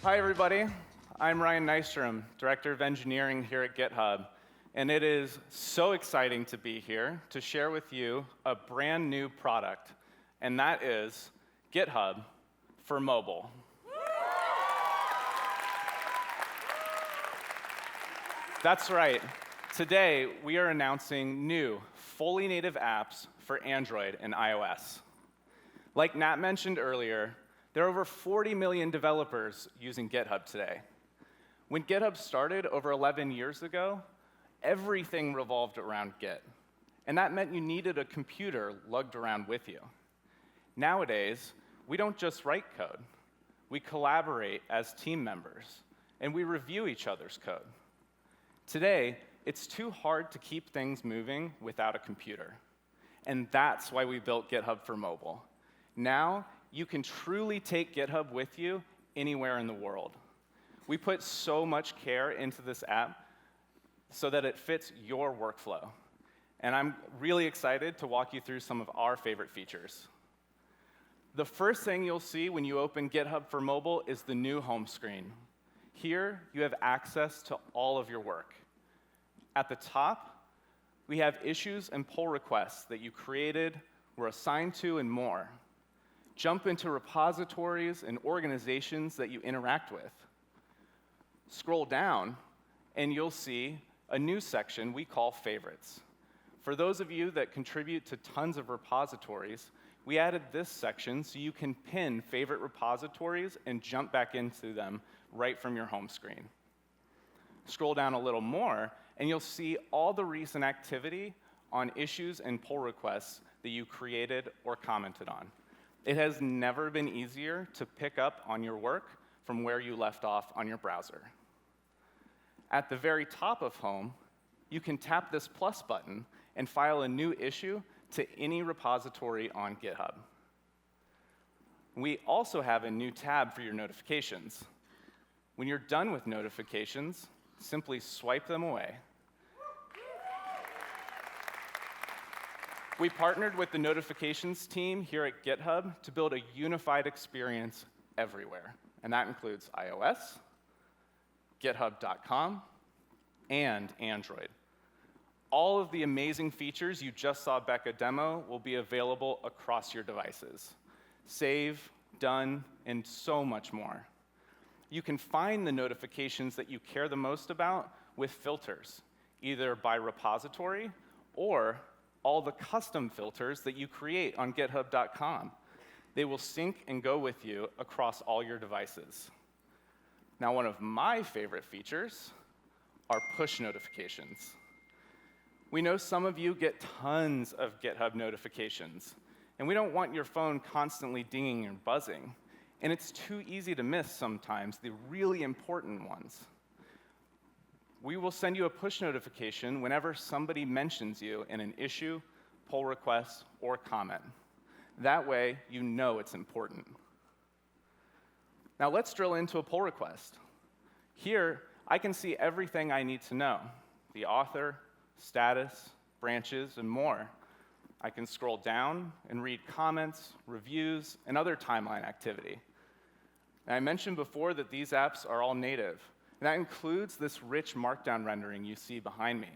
Hi, everybody. I'm Ryan Nystrom, Director of Engineering here at GitHub, and it is so exciting to be here to share with you a brand new product, and that is GitHub for mobile. That's right. Today, we are announcing new, fully native apps for Android and iOS. Like Nat mentioned earlier, there are over 40 million developers using GitHub today. When GitHub started over 11 years ago, everything revolved around Git. And that meant you needed a computer lugged around with you. Nowadays, we don't just write code. We collaborate as team members, and we review each other's code. Today, it's too hard to keep things moving without a computer. And that's why we built GitHub for mobile. Now, you can truly take GitHub with you anywhere in the world. We put so much care into this app so that it fits your workflow. And I'm really excited to walk you through some of our favorite features. The first thing you'll see when you open GitHub for mobile is the new home screen. Here, you have access to all of your work. At the top, we have issues and pull requests that you created, were assigned to, and more. Jump into repositories and organizations that you interact with. Scroll down, and you'll see a new section we call Favorites. For those of you that contribute to tons of repositories, we added this section so you can pin favorite repositories and jump back into them right from your home screen. Scroll down a little more, and you'll see all the recent activity on issues and pull requests that you created or commented on. It has never been easier to pick up on your work from where you left off on your browser. At the very top of home, you can tap this plus button and file a new issue to any repository on GitHub. We also have a new tab for your notifications. When you're done with notifications, simply swipe them away. We partnered with the notifications team here at GitHub to build a unified experience everywhere, and that includes iOS, GitHub.com, and Android. All of the amazing features you just saw Becca demo will be available across your devices. Save, done, and so much more. You can find the notifications that you care the most about with filters, either by repository or all the custom filters that you create on GitHub.com. They will sync and go with you across all your devices. Now, one of my favorite features are push notifications. We know some of you get tons of GitHub notifications, and we don't want your phone constantly dinging and buzzing. And it's too easy to miss sometimes the really important ones. We will send you a push notification whenever somebody mentions you in an issue, pull request, or comment. That way, you know it's important. Now let's drill into a pull request. Here, I can see everything I need to know: the author, status, branches, and more. I can scroll down and read comments, reviews, and other timeline activity. And I mentioned before that these apps are all native. And that includes this rich markdown rendering you see behind me.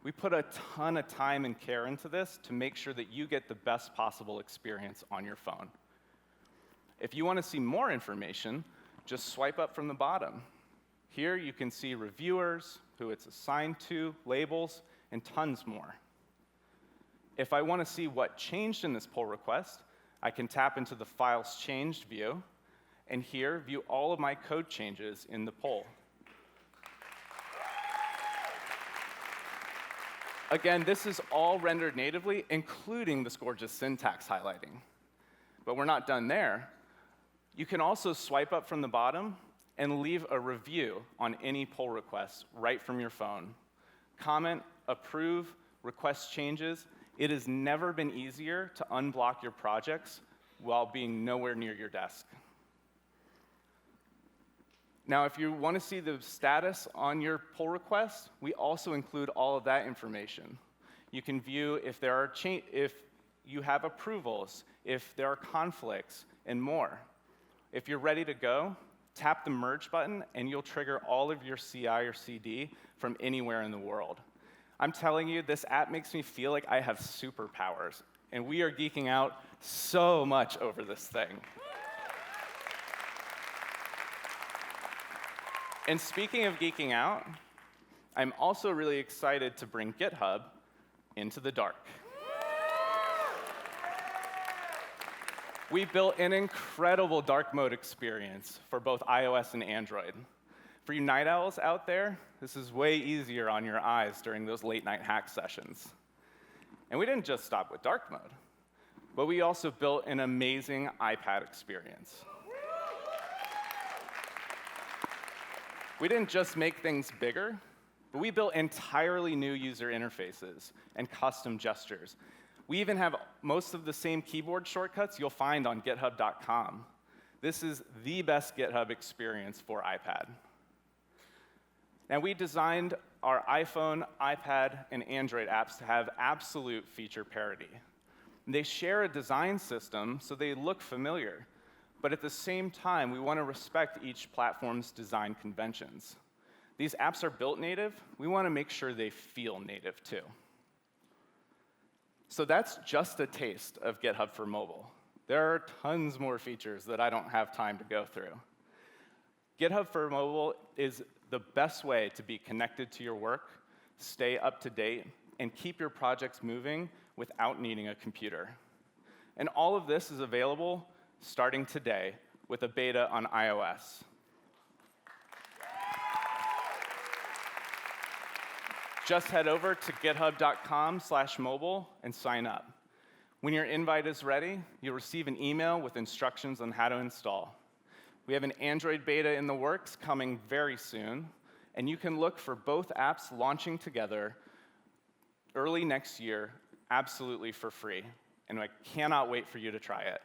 We put a ton of time and care into this to make sure that you get the best possible experience on your phone. If you want to see more information, just swipe up from the bottom. Here you can see reviewers, who it's assigned to, labels, and tons more. If I want to see what changed in this pull request, I can tap into the Files Changed view, and here view all of my code changes in the pull. Again, this is all rendered natively, including this gorgeous syntax highlighting. But we're not done there. You can also swipe up from the bottom and leave a review on any pull request right from your phone. Comment, approve, request changes. It has never been easier to unblock your projects while being nowhere near your desk. Now, if you want to see the status on your pull request, we also include all of that information. You can view if there are if you have approvals, if there are conflicts, and more. If you're ready to go, Tap the merge button, and you'll trigger all of your CI or CD from anywhere in the world. I'm telling you, this app makes me feel like I have superpowers, and we are geeking out so much over this thing. And speaking of geeking out, I'm also really excited to bring GitHub into the dark. We built an incredible dark mode experience for both iOS and Android. For you night owls out there, this is way easier on your eyes during those late night hack sessions. And we didn't just stop with dark mode, but we also built an amazing iPad experience. We didn't just make things bigger, but we built entirely new user interfaces and custom gestures. We even have most of the same keyboard shortcuts you'll find on GitHub.com. This is the best GitHub experience for iPad. Now, we designed our iPhone, iPad, and Android apps to have absolute feature parity. They share a design system, so they look familiar. But at the same time, we want to respect each platform's design conventions. These apps are built native. We want to make sure they feel native, too. So that's just a taste of GitHub for mobile. There are tons more features that I don't have time to go through. GitHub for mobile is the best way to be connected to your work, stay up to date, and keep your projects moving without needing a computer. And all of this is available starting today with a beta on iOS. Just head over to github.com/mobile and sign up. When your invite is ready, you'll receive an email with instructions on how to install. We have an Android beta in the works coming very soon, and you can look for both apps launching together early next year, absolutely for free. And I cannot wait for you to try it.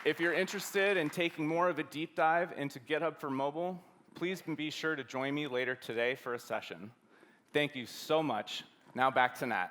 If you're interested in taking more of a deep dive into GitHub for mobile, please be sure to join me later today for a session. Thank you so much. Now back to Nat.